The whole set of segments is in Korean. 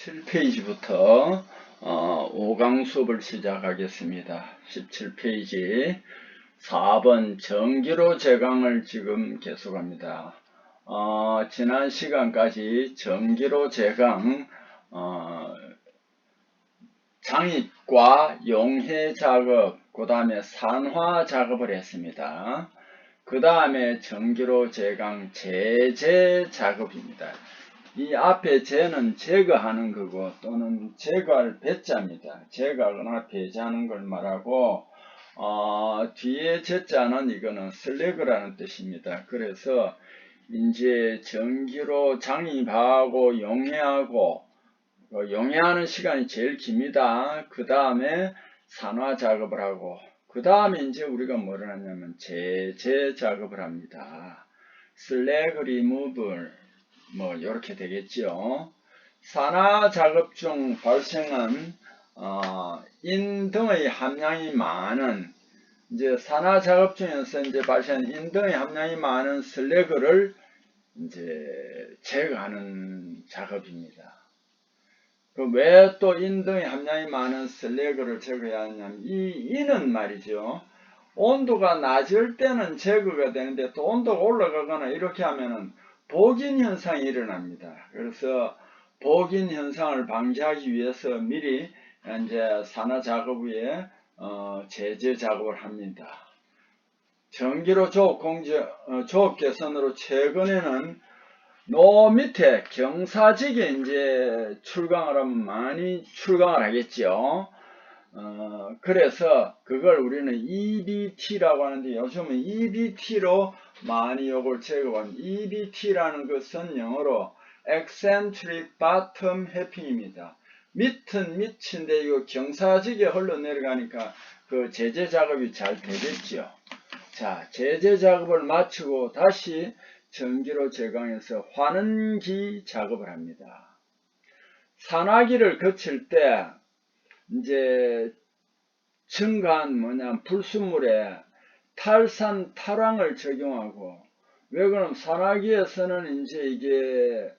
17페이지부터 5강 수업을 시작하겠습니다. 17페이지 4번 전기로 제강을 지금 계속합니다. 지난 시간까지 전기로 제강 장입과 용해 작업, 그 다음에 산화 작업을 했습니다. 그 다음에 전기로 제강 제재 작업입니다. 이 앞에 제는 제거하는 거고 또는 제거할 배자입니다. 제거하거나 배제하는 걸 말하고 뒤에 제자는 이거는 슬래그라는 뜻입니다. 그래서 이제 전기로 장입하고 용해하고 용해하는 시간이 제일 깁니다. 그 다음에 산화 작업을 하고 그 다음에 이제 우리가 뭐를 하냐면 제재 작업을 합니다. 슬래그 리무블 뭐 이렇게 되겠죠. 산화 작업 중 발생한 인 등의 함량이 많은 이제 산화 작업 중에서 이제 발생한 인 등의 함량이 많은 슬래그를 이제 제거하는 작업입니다. 왜 또 인 등의 함량이 많은 슬래그를 제거해야 하냐면 이 인은 말이죠. 온도가 낮을 때는 제거가 되는데 또 온도가 올라가거나 이렇게 하면은 복인 현상이 일어납니다. 그래서 복인 현상을 방지하기 위해서 미리 이제 산화 작업 후에 제재 작업을 합니다. 전기로 조업 개선으로 최근에는 노 밑에 경사직에 이제 출강을 하면 많이 출강을 하겠죠. 그래서 그걸 우리는 EBT라고 하는데 요즘은 EBT로 많이 요걸 제거합니다. EBT라는 것은 영어로 Eccentric Bottom Tapping입니다. 밑은 밑인데 이거 경사직에 흘러내려가니까 그 제재 작업이 잘 되겠죠. 자, 제재 작업을 마치고 다시 전기로 제강해서 환원기 작업을 합니다. 산화기를 거칠 때 이제 증가한 불순물에 탈산 탈황을 적용하고 왜 그럼 산화기에서는 이제 이게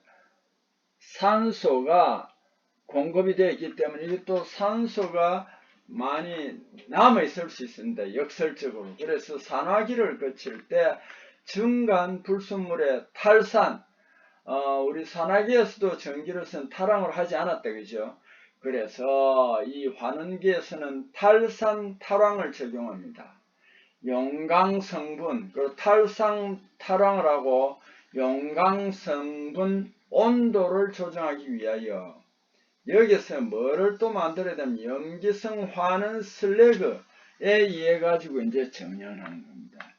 산소가 공급이 되어 있기 때문에 이게 또 산소가 많이 남아 있을 수 있습니다. 역설적으로. 그래서 산화기를 거칠 때 증가한 불순물의 탈산 우리 산화기에서도 전기로서는 탈황을 하지 않았다 그죠? 그래서 이 환원기에서는 탈산 탈황을 적용합니다. 용광성분, 그리고 탈산 탈황을 하고 용광성분 온도를 조정하기 위하여 여기서 뭐를 또 만들어야 되면 염기성 환원 슬래그에 의해 가지고 이제 정렬하는 겁니다.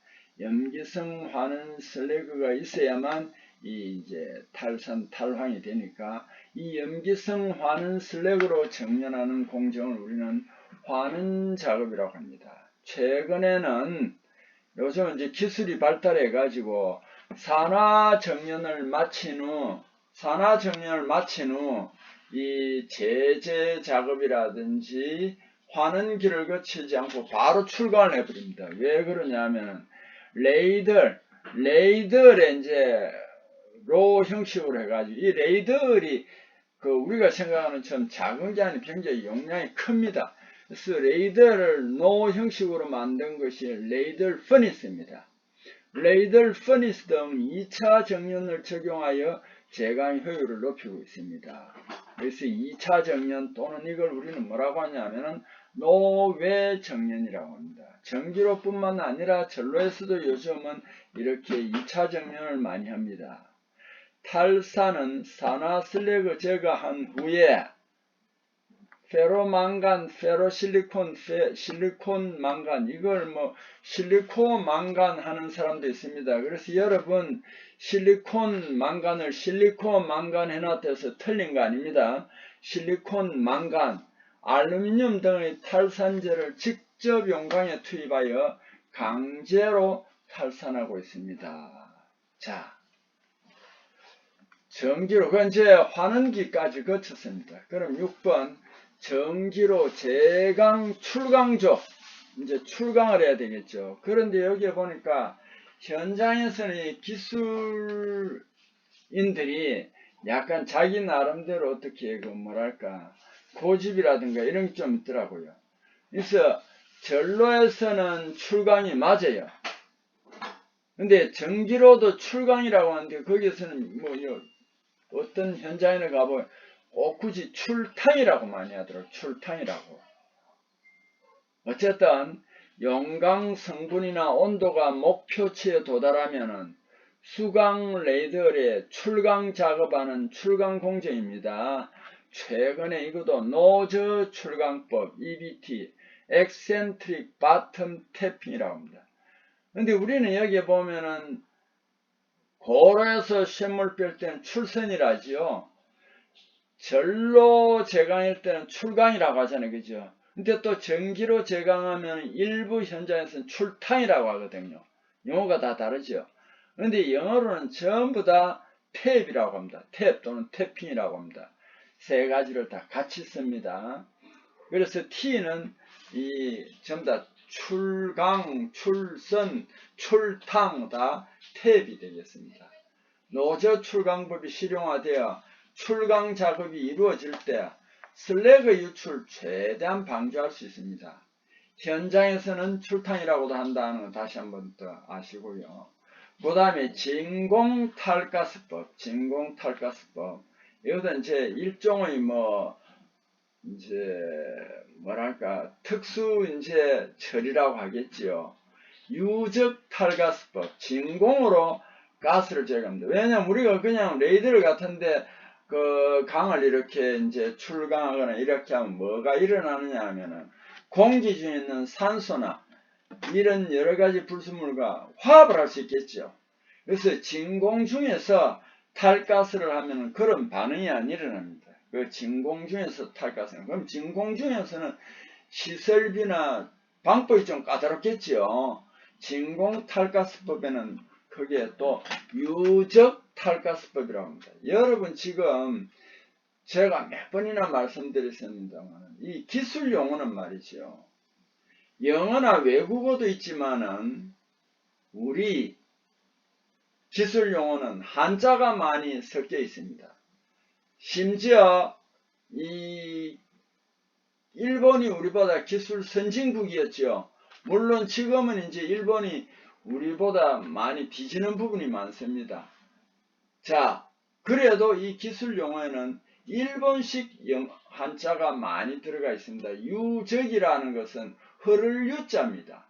염기성 환원 슬래그가 있어야만 이제 탈산 탈황이 되니까 이 염기성 환원 슬래그로 정렬하는 공정을 우리는 환원 작업이라고 합니다. 최근에는 요즘 이제 기술이 발달해 가지고 산화 정연을 마친 후 이 제재 작업이라든지 환원기를 거치지 않고 바로 출강을 해버립니다. 왜 그러냐면 레이더에 이제 로 형식으로 해가지고 이 레이더들이 우리가 생각하는 좀 작은 게 아니라 굉장히 용량이 큽니다. 그래서 레이더를 노 형식으로 만든 것이 레이더 퍼니스입니다. 레이더 퍼니스 등 2차 정연을 적용하여 제강 효율을 높이고 있습니다. 그래서 2차 정연 또는 이걸 우리는 뭐라고 하냐면은 노외 정연이라고 합니다. 전기로 뿐만 아니라 전로에서도 요즘은 이렇게 2차 정연을 많이 합니다. 탈산은 산화 슬래그 제거한 후에 페로망간, 페로실리콘, 실리콘 망간, 이걸 실리콘 망간 하는 사람도 있습니다. 그래서 여러분 실리콘 망간을 실리콘 망간 해놨다해서 틀린 거 아닙니다. 실리콘 망간, 알루미늄 등의 탈산제를 직접 용광에 투입하여 강제로 탈산하고 있습니다. 자, 전기로 이제 환원기까지 거쳤습니다. 그럼 6번 전기로 제강 출강조 이제 출강을 해야 되겠죠. 그런데 여기에 보니까 현장에서는 기술인들이 약간 자기 나름대로 어떻게 그 뭐랄까 고집이라든가 이런 게 좀 있더라고요. 그래서 전로에서는 출강이 맞아요. 근데 전기로도 출강이라고 하는데 거기서는 뭐 어떤 현장에 가보면 굳이 출탕이라고 많이 하더라고요. 출탕이라고. 어쨌든 용광 성분이나 온도가 목표치에 도달하면은 수강 레이더에 출강 작업하는 출강 공정입니다. 최근에 이것도 노저 출강법 EBT eccentric bottom tapping이라고 합니다. 근데 우리는 여기에 보면은 고로에서 쇳물 뺄 때는 출선이라지요. 절로 제강일 때는 출강이라고 하잖아요. 그죠? 근데 또 전기로 제강하면 일부 현장에서는 출탕이라고 하거든요. 용어가 다 다르죠. 그런데 영어로는 전부 다 탭이라고 합니다. 탭 또는 탭핑이라고 합니다. 세 가지를 다 같이 씁니다. 그래서 T는 전부 다 출강, 출선, 출탕 다 탭이 되겠습니다. 노저 출강법이 실용화되어 출강 작업이 이루어질 때 슬래그 유출 최대한 방지할 수 있습니다. 현장에서는 출탕이라고도 한다는 거 다시 한번 더 아시고요. 그 다음에 진공탈가스법, 진공탈가스법. 이것은 이제 일종의 뭐랄까, 특수 이제 처리라고 하겠지요. 유적 탈가스법, 진공으로 가스를 제거합니다. 왜냐면 우리가 그냥 레이더를 같은데 그 강을 이렇게 이제 출강하거나 이렇게 하면 뭐가 일어나느냐 하면은 공기 중에 있는 산소나 이런 여러 가지 불순물과 화합을 할 수 있겠죠. 그래서 진공 중에서 탈가스를 하면 그런 반응이 안 일어납니다. 그 진공 중에서 탈가스는. 그럼 진공 중에서는 시설비나 방법이 좀 까다롭겠죠. 진공 탈가스법에는 그게 또 유적 탈가스법이라고 합니다. 여러분 지금 제가 몇 번이나 말씀드렸습니다만 이 기술 용어는 말이죠. 영어나 외국어도 있지만은 우리 기술 용어는 한자가 많이 섞여 있습니다. 심지어 이 일본이 우리보다 기술 선진국이었죠. 물론 지금은 이제 일본이 우리보다 많이 뒤지는 부분이 많습니다. 자, 그래도 이 기술 용어에는 일본식 한자가 많이 들어가 있습니다. 유적이라는 것은 흐를 유자입니다.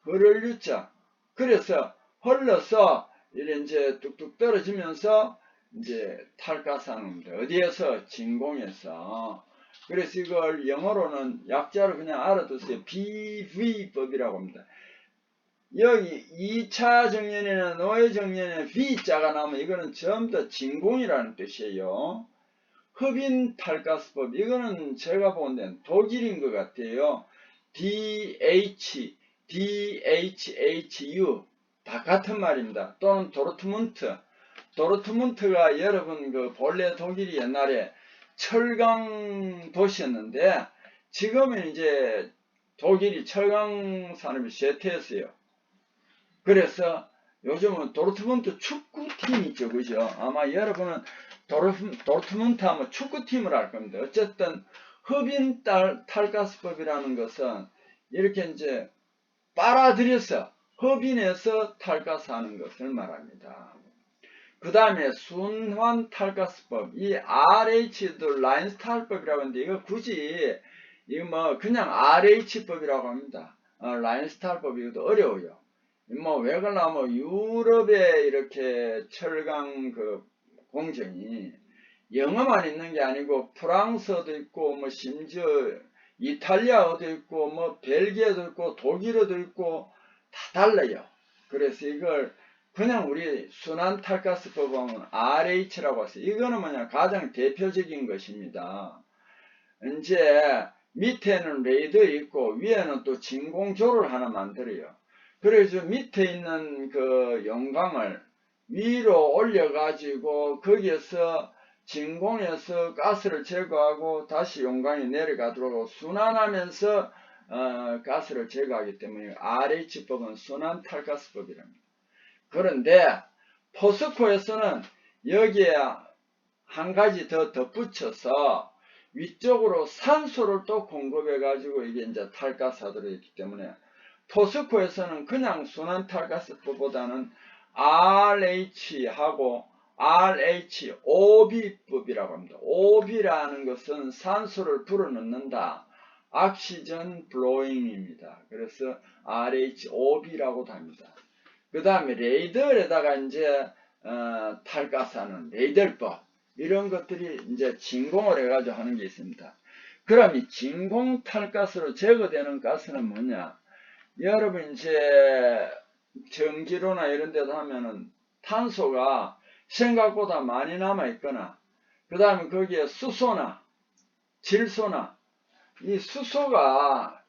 흐를 유자. 그래서 흘러서 이제 뚝뚝 떨어지면서 이제 탈가스하는 겁니다. 어디에서? 진공에서. 그래서 이걸 영어로는 약자로 그냥 알아두세요. BV법이라고 합니다. 여기 2차 정년이나 노예 정년에 V자가 나오면 이거는 전부 다 진공이라는 뜻이에요. 흡인 탈가스법, 이거는 제가 본 데는 독일인 것 같아요. DHU 다 같은 말입니다. 또는 도르트문트가 여러분 그 본래 독일이 옛날에 철강 도시였는데 지금은 이제 독일이 철강 산업이 쇠퇴했어요. 그래서 요즘은 도르트문트 축구팀이 있죠. 그죠? 아마 여러분은 도르트문트 하면 축구팀을 알 겁니다. 어쨌든 흡인 탈가스법이라는 것은 이렇게 이제 빨아들여서 흡인해서 탈가스하는 것을 말합니다. 그 다음에 순환 탈가스법, 이 RH도 라인스탈법이라고 하는데 이거 굳이 이거 뭐 그냥 RH법이라고 합니다. 라인스탈법 이것도 어려워요. 왜 그러냐면 유럽에 이렇게 철강 그 공정이 영어만 있는 게 아니고 프랑스어도 있고 뭐 심지어 이탈리아어도 있고 뭐 벨기에도 있고 독일어도 있고 다 달라요. 그래서 이걸 그냥 우리 순환 탈가스법은 RH라고 했어요. 이거는 뭐냐 가장 대표적인 것입니다. 이제 밑에는 레이더 있고 위에는 또 진공조를 하나 만들어요. 그래서 밑에 있는 그 용광을 위로 올려가지고 거기에서 진공에서 가스를 제거하고 다시 용광이 내려가도록 순환하면서 가스를 제거하기 때문에 RH법은 순환 탈가스법이랍니다. 그런데 포스코에서는 여기에 한 가지 더 덧붙여서 위쪽으로 산소를 또 공급해 가지고 이게 이제 탈가스가 들어있기 때문에 포스코에서는 그냥 순환 탈가스법보다는 RH하고 RHOB법이라고 합니다. OB라는 것은 산소를 불어넣는다. 옥시전 블로잉입니다. 그래서 RHOB라고도 합니다. 그 다음에 레이더에다가 이제 탈가스하는 레이더법 이런 것들이 이제 진공을 해가지고 하는 게 있습니다. 그럼 이 진공 탈가스로 제거되는 가스는 뭐냐? 여러분 이제 전기로나 이런 데도 하면은 탄소가 생각보다 많이 남아 있거나 그 다음에 거기에 수소나 질소나 이 수소가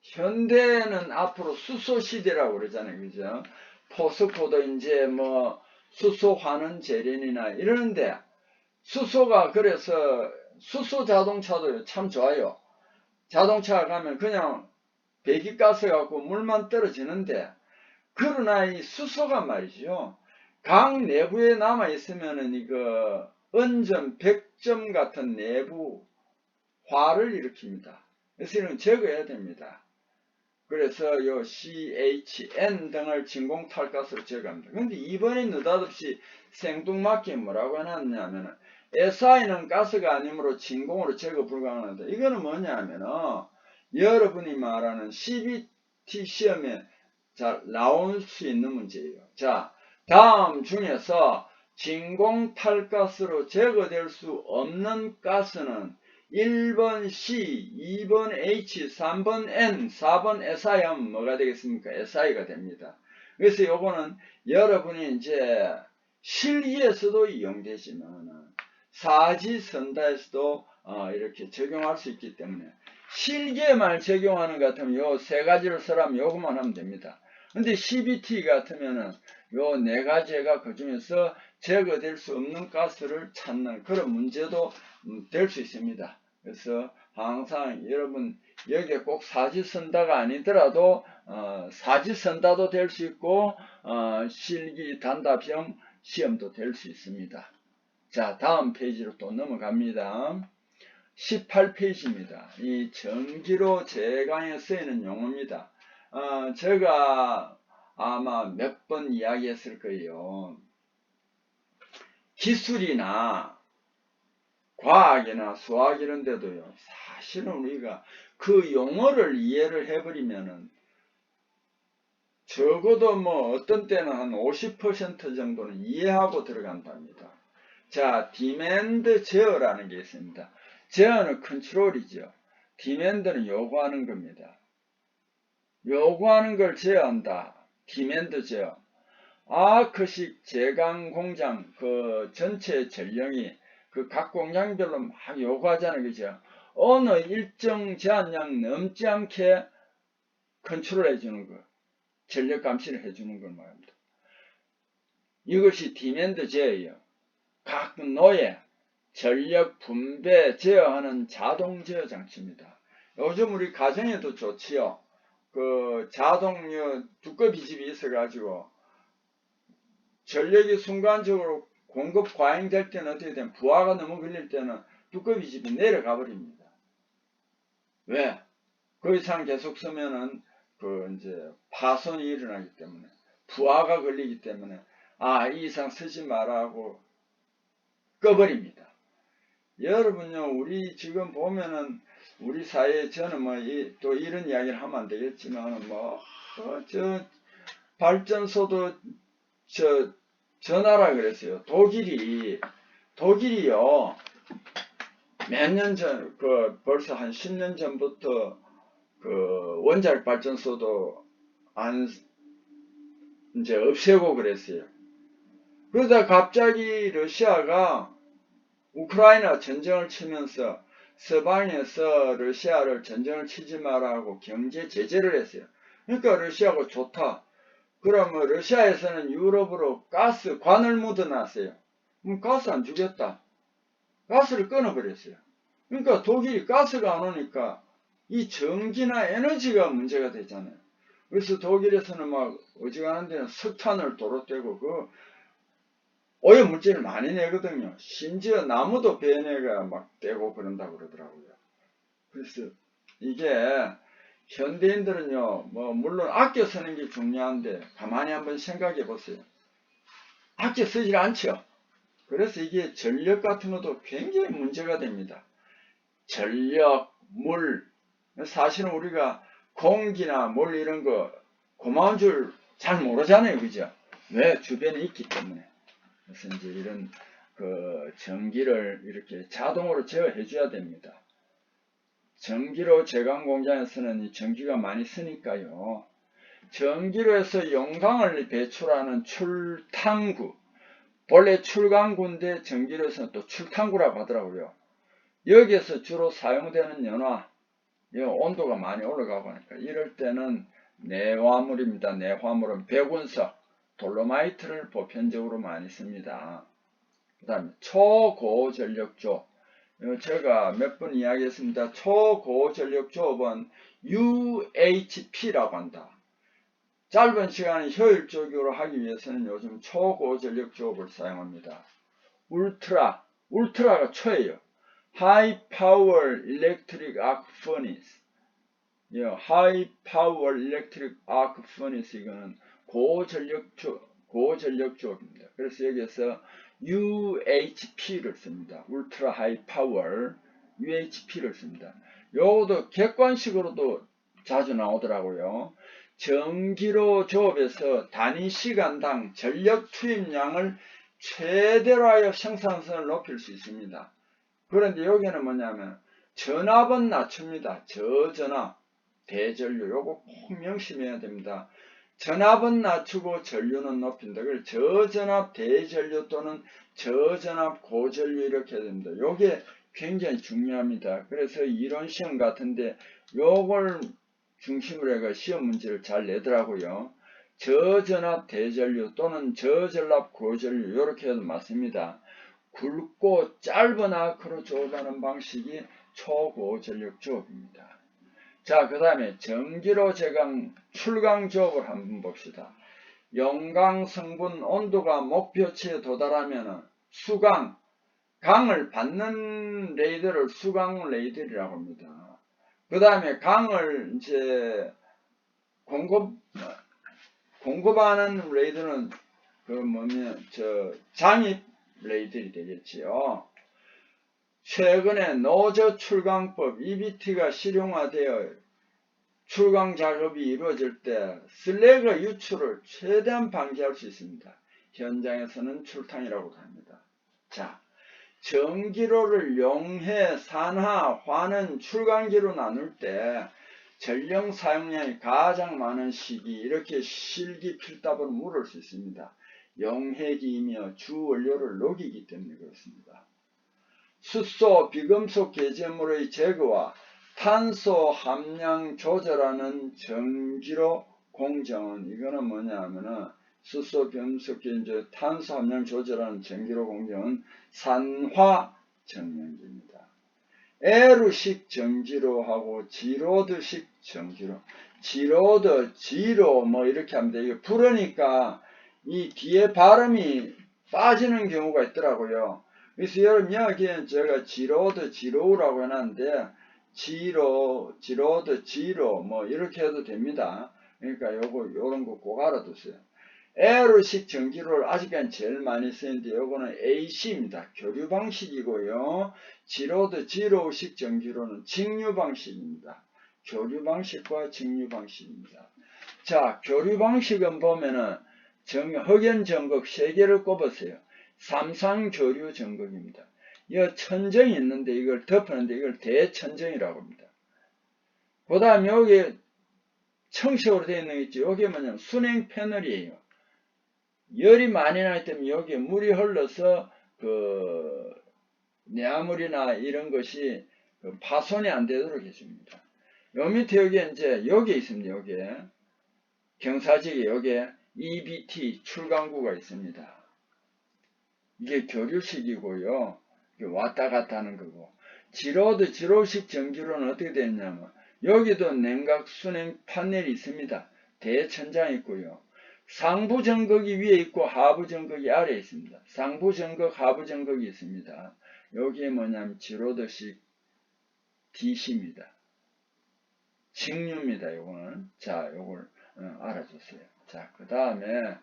현대는 앞으로 수소 시대라고 그러잖아요. 그죠? 포스코도 이제 뭐 수소 환원 제련이나 이러는데 수소가 그래서 수소 자동차도 참 좋아요. 자동차 가면 그냥 배기가스 갖고 물만 떨어지는데 그러나 이 수소가 말이죠. 강 내부에 남아 있으면은 이거 은점, 백점 같은 내부 화를 일으킵니다. 그래서 이런 제거해야 됩니다. 그래서 요 CHN 등을 진공탈가스로 제거합니다. 근데 이번에 느닷없이 생뚱맞게 뭐라고 해놨냐면은 SI는 가스가 아니므로 진공으로 제거 불가능하다. 이거는 뭐냐면은 여러분이 말하는 CBT 시험에 잘 나올 수 있는 문제예요. 자, 다음 중에서 진공탈가스로 제거될 수 없는 가스는 1번 C, 2번 H, 3번 N, 4번 SI 하면 뭐가 되겠습니까? SI가 됩니다. 그래서 요거는 여러분이 이제 실기에서도 이용되지만 사지선다에서도 이렇게 적용할 수 있기 때문에 실기에만 적용하는 것 같으면 요 세 가지를 쓰라면 요것만 하면 됩니다. 근데 CBT 같으면은 요 네 가지가 그 중에서 제거될 수 없는 가스를 찾는 그런 문제도 될 수 있습니다. 그래서 항상 여러분 여기에 꼭 사지선다가 아니더라도 사지선다도 될 수 있고 실기 단답형 시험도 될 수 있습니다. 자, 다음 페이지로 또 넘어갑니다. 18페이지입니다. 이 전기로 제강에 쓰이는 용어입니다. 제가 아마 몇 번 이야기했을 거예요. 기술이나 과학이나 수학 이런 데도요. 사실은 우리가 그 용어를 이해를 해버리면은 적어도 뭐 어떤 때는 한 50% 정도는 이해하고 들어간답니다. 자, 디맨드 제어라는 게 있습니다. 제어는 컨트롤이죠. 디맨드는 요구하는 겁니다. 요구하는 걸 제어한다. 디맨드 제어. 아크식 제강 공장 그 전체 전력이 그 각 공장별로 막 요구하잖아요. 그죠? 어느 일정 제한량 넘지 않게 컨트롤 해주는 거. 전력 감시를 해주는 걸 말합니다. 이것이 디맨드 제어예요. 각 노예, 전력 분배 제어하는 자동 제어 장치입니다. 요즘 우리 가정에도 좋지요. 그 자동요 두꺼비 집이 있어가지고 전력이 순간적으로 공급 과잉될 때는 어떻게 되면 부하가 너무 걸릴 때는 두꺼비 집이 내려가 버립니다. 왜? 그 이상 계속 쓰면은 그 이제 파손이 일어나기 때문에 부하가 걸리기 때문에 이 이상 쓰지 마라 하고 꺼버립니다. 여러분요, 우리 지금 보면은 우리 사회에 저는 뭐 또 이런 이야기를 하면 안 되겠지만 발전소도 전하라 그랬어요. 독일이요 몇 년 전, 벌써 한 10년 전부터 그 원자력 발전소도 이제 없애고 그랬어요. 그러다 갑자기 러시아가 우크라이나 전쟁을 치면서 서방에서 러시아를 전쟁을 치지 말라고 경제 제재를 했어요. 그러니까 러시아가 좋다. 그러면 러시아에서는 유럽으로 가스 관을 묻어놨어요. 그럼 가스 안 주겠다. 가스를 끊어버렸어요. 그러니까 독일이 가스가 안 오니까 이 전기나 에너지가 문제가 되잖아요. 그래서 독일에서는 막 어지간한 데는 석탄을 도로 떼고 오염물질을 많이 내거든요. 심지어 나무도 배내가 막 떼고 그런다고 그러더라고요. 그래서 이게 현대인들은요, 뭐 물론 아껴 쓰는 게 중요한데 가만히 한번 생각해 보세요. 아껴 쓰질 않죠. 그래서 이게 전력 같은 것도 굉장히 문제가 됩니다. 전력, 물, 사실은 우리가 공기나 물 이런 거 고마운 줄 잘 모르잖아요. 그죠? 왜? 주변에 있기 때문에. 그래서 이제 이런 그 전기를 이렇게 자동으로 제어해 줘야 됩니다. 전기로 제강 공장에서는 이 전기가 많이 쓰니까요. 전기로 해서 용광을 배출하는 출탄구, 본래 출강구인데 전기로 해서는 또 출탄구라고 하더라고요. 여기에서 주로 사용되는 연화, 온도가 많이 올라가고 하니까 이럴 때는 내화물입니다. 내화물은 백운석, 돌로마이트를 보편적으로 많이 씁니다. 그 다음에 초고전력조, 제가 몇 번 이야기했습니다. 초고전력조업은 UHP라고 한다. 짧은 시간에 효율적으로 하기 위해서는 요즘 초고전력조업을 사용합니다. 울트라가 초예요. High Power Electric Arc Furnace. High Power Electric Arc Furnace 이거는 고전력조업입니다. 그래서 여기에서 UHP를 씁니다. Ultra High Power UHP를 씁니다. 요것도 객관식으로도 자주 나오더라고요. 전기로 조업에서 단위 시간당 전력 투입량을 최대로 하여 생산성을 높일 수 있습니다. 그런데 여기는 뭐냐면 전압은 낮춥니다. 저전압, 대전류 요거 꼭 명심해야 됩니다. 전압은 낮추고 전류는 높인다. 그래서 저전압 대전류 또는 저전압 고전류 이렇게 해야 됩니다. 요게 굉장히 중요합니다. 그래서 이론 시험 같은데 요걸 중심으로 해가 시험 문제를 잘 내더라고요. 저전압 대전류 또는 저전압 고전류 이렇게 해도 맞습니다. 굵고 짧은 아크로 조업하는 방식이 초고전력 조업입니다. 자, 그 다음에 전기로 제강 출강 조업을 한번 봅시다. 용광 성분 온도가 목표치에 도달하면 수강, 강을 받는 레이더를 수강 레이더라고 합니다. 그 다음에 강을 이제 공급하는 레이더는 장입 레이더이 되겠지요. 최근에 노저 출강법 EBT가 실용화되어 출강 작업이 이루어질 때 슬래그 유출을 최대한 방지할 수 있습니다. 현장에서는 출탕이라고도 합니다. 자, 전기로를 용해, 산화, 화는 출강기로 나눌 때 전력 사용량이 가장 많은 시기 이렇게 실기필답으로 물을 수 있습니다. 용해기이며 주 원료를 녹이기 때문에 그렇습니다. 숫소, 비금속 계제물의 제거와 탄소 함량 조절하는 전기로 공정은 이거는 뭐냐 하면은 숫소, 비금속 계제, 탄소 함량 조절하는 전기로 공정은 산화 정량제입니다. 에루식 정지로하고 지로드식 정지로, 지로드, 지로 뭐 이렇게 합니다. 이게 부르니까 이 뒤에 발음이 빠지는 경우가 있더라고요. 그래서 여러분 여기엔 제가 지로드, 지로우라고 해놨는데 지로드, 지로 뭐 이렇게 해도 됩니다. 그러니까 요런 거 꼭 알아두세요. 에어식 전기로를 아직까지 제일 많이 쓰는데 요거는 AC입니다. 교류 방식이고요. 지로드, 지로식 전기로는 직류 방식입니다. 교류 방식과 직류 방식입니다. 자, 교류 방식은 보면은 흑연 전극 3개를 꼽으세요. 삼상교류 전극입니다. 이 천정이 있는데 이걸 덮었는데 이걸 대천정이라고 합니다. 그 다음에 여기 청색으로 되어 있는 게 있죠. 여기 뭐냐면 순행 패널이에요. 열이 많이 나기 때문에 여기에 물이 흘러서 내화물이나 이런 것이 파손이 안 되도록 해줍니다. 요 밑에 여기에 이제 여기에 있습니다. 여기에 경사지에 여기에 EBT 출강구가 있습니다. 이게 교류식이고요. 왔다 갔다 하는 거고. 지로드, 지로식 전기로는 어떻게 되냐면 여기도 냉각 순행 판넬이 있습니다. 대천장이 있고요. 상부 전극이 위에 있고 하부 전극이 아래에 있습니다. 상부 전극, 하부 전극이 있습니다. 여기에 뭐냐면 지로드식 DC입니다. 직류입니다. 요거는. 자, 요걸 알아주세요. 자, 그 다음에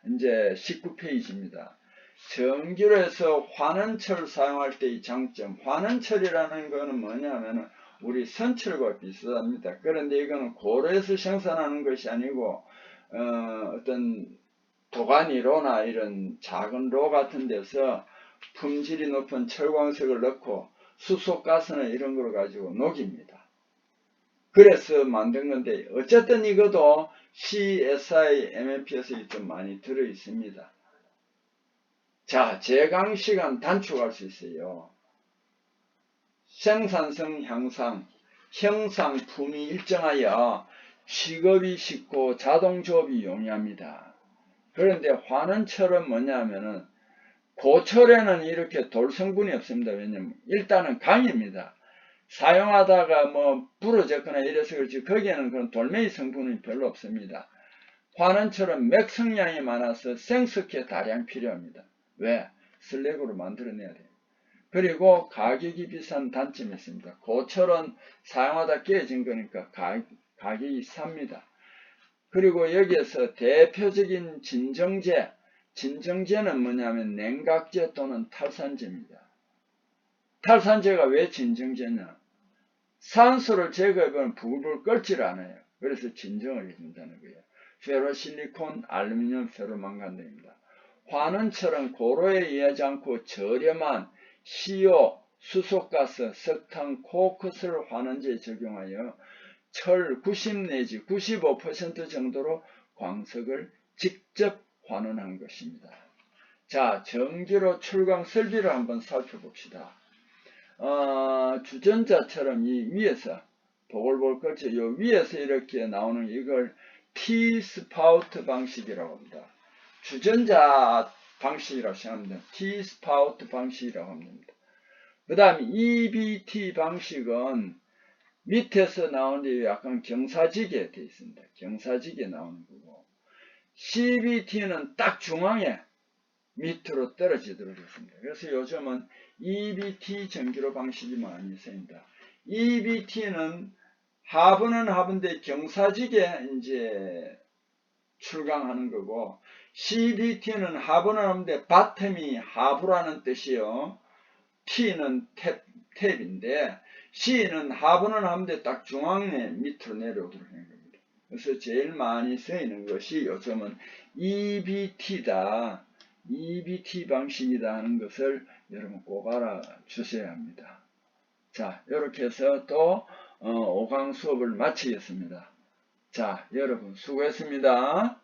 이제 19페이지입니다. 전기로에서 환원철 사용할 때의 장점. 환원철이라는 거는 뭐냐면은 우리 선철과 비슷합니다. 그런데 이거는 고로에서 생산하는 것이 아니고 어떤 도가니로나 이런 작은 로 같은 데서 품질이 높은 철광석을 넣고 수소가스나 이런 걸 가지고 녹입니다. 그래서 만든 건데 어쨌든 이것도 CSI, MMP에서 좀 많이 들어 있습니다. 자, 제강 시간 단축할 수 있어요. 생산성 향상, 형상 품위 일정하여 취급이 쉽고 자동 조업이 용이합니다. 그런데 환원철은 뭐냐면은 고철에는 이렇게 돌 성분이 없습니다. 왜냐면 일단은 강입니다. 사용하다가 뭐 부러졌거나 이래서 그렇지 거기에는 그런 돌멩이 성분이 별로 없습니다. 환원철은 맥 성량이 많아서 생석회 다량 필요합니다. 왜? 슬랙으로 만들어내야 돼요. 그리고 가격이 비싼 단점이 있습니다. 고철은 사용하다 깨진 거니까 가격이 쌉니다. 그리고 여기에서 대표적인 진정제는 뭐냐면 냉각제 또는 탈산제입니다. 탈산제가 왜 진정제냐? 산소를 제거해보면 부글부글 끓질 않아요. 그래서 진정을 해준다는 거예요. 페로실리콘, 알루미늄, 페로망간 등입니다. 환원철은 고로에 의하지 않고 저렴한 CO, 수소가스, 석탄, 코크스를 환원제에 적용하여 철 90 내지 95% 정도로 광석을 직접 환원한 것입니다. 자, 전기로 출광 설비를 한번 살펴봅시다. 주전자처럼 이 위에서 보글보글 끓죠. 요 위에서 이렇게 나오는 이걸 T-스파우트 방식이라고 합니다. 주전자 방식이라고 생각합니다. T-스파우트 방식이라고 합니다. 그 다음에 EBT 방식은 밑에서 나오는데 약간 경사지게 되어 있습니다. 경사지게 나오는 거고, CBT는 딱 중앙에 밑으로 떨어지도록 했습니다. 그래서 요즘은 EBT 전기로 방식이 많이 쓰입니다. EBT는 하부는 하부인데 경사지게 이제 출강하는 거고, CBT는 하부는 하부인데 바텀이 하부라는 뜻이요. T는 탭인데 C는 하부는 하부인데 딱 중앙에 밑으로 내려오도록 하는 겁니다. 그래서 제일 많이 쓰이는 것이 요즘은 EBT다. EBT 방식이다 하는 것을 여러분 꼭 알아주셔야 합니다. 자, 이렇게 해서 또 5강 수업을 마치겠습니다. 자, 여러분 수고했습니다.